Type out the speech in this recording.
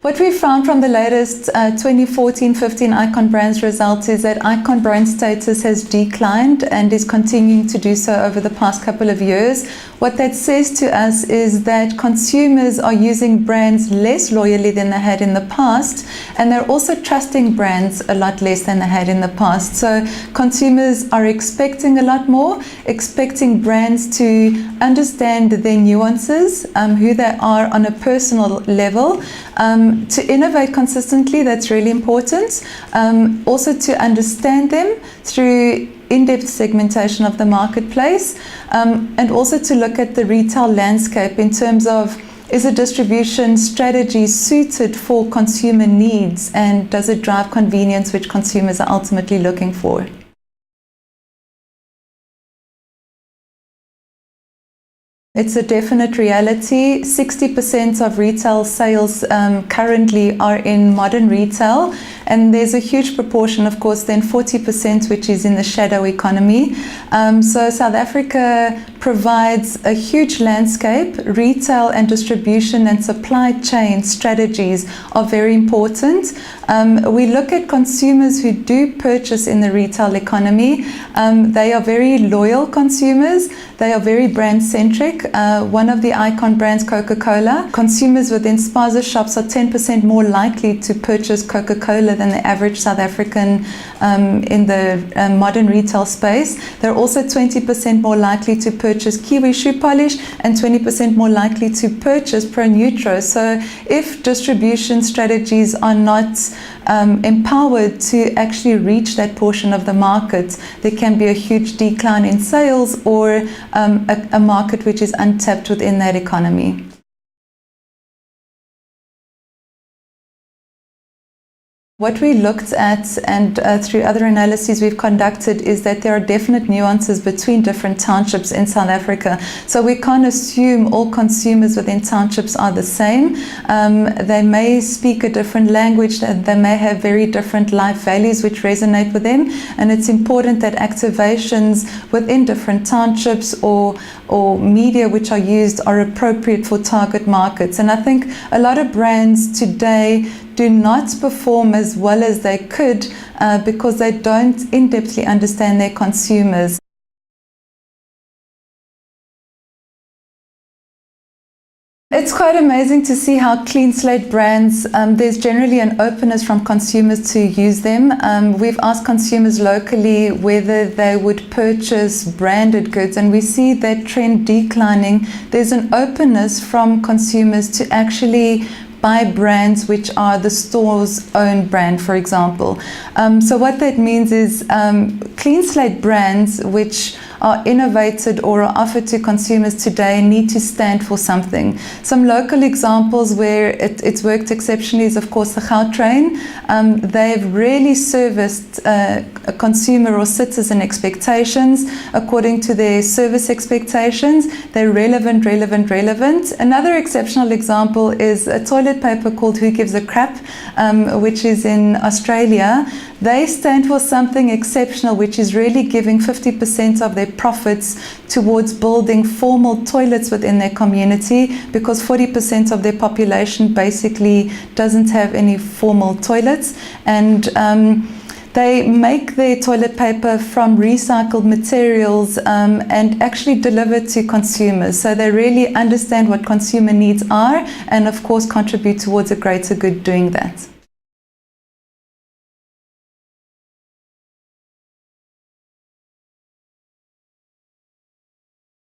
What we found from the latest 2014-15 Icon Brands results is that Icon brand status has declined and is continuing to do so over the past couple of years. What that says to us is that consumers are using brands less loyally than they had in the past, and they're also trusting brands a lot less than they had in the past. So consumers are expecting a lot more, expecting brands to understand their nuances, who they are on a personal level, to innovate consistently. That's really important. Also to understand them through in-depth segmentation of the marketplace, and also to look at the retail landscape in terms of, is a distribution strategy suited for consumer needs, and does it drive convenience, which consumers are ultimately looking for? It's a definite reality. 60% of retail sales currently are in modern retail, and there's a huge proportion, of course, then 40%, which is in the shadow economy. So South Africa provides a huge landscape. Retail and distribution and supply chain strategies are very important. We look at consumers who do purchase in the retail economy. They are very loyal consumers. They are very brand centric. One of the Icon brands, Coca Cola, consumers within spaza shops are 10% more likely to purchase Coca Cola than the average South African in the modern retail space. They're also 20% more likely to purchase Kiwi shoe polish and 20% more likely to purchase Pronutro. So if distribution strategies are not empowered to actually reach that portion of the market, there can be a huge decline in sales, or a market which is untapped within that economy. What we looked at, and through other analyses we've conducted, is that there are definite nuances between different townships in South Africa. So we can't assume all consumers within townships are the same. They may speak a different language, they may have very different life values which resonate with them, and it's important that activations within different townships or media which are used are appropriate for target markets. And I think a lot of brands today do not perform as well as they could because they don't in-depthly understand their consumers. It's quite amazing to see how clean slate brands, there's generally an openness from consumers to use them. We've asked consumers locally whether they would purchase branded goods, and we see that trend declining. There's an openness from consumers to actually buy brands which are the store's own brand, for example. So what that means is clean slate brands which are innovated or are offered to consumers today need to stand for something. Some local examples where it's worked exceptionally is, of course, the Gautrain. They've really serviced a consumer or citizen expectations according to their service expectations. They're relevant. Another exceptional example is a toilet paper called Who Gives a Crap, which is in Australia. They stand for something exceptional, which is really giving 50% of their profits towards building formal toilets within their community, because 40% of their population basically doesn't have any formal toilets. And they make their toilet paper from recycled materials and actually deliver to consumers. So they really understand what consumer needs are, and of course contribute towards a greater good doing that.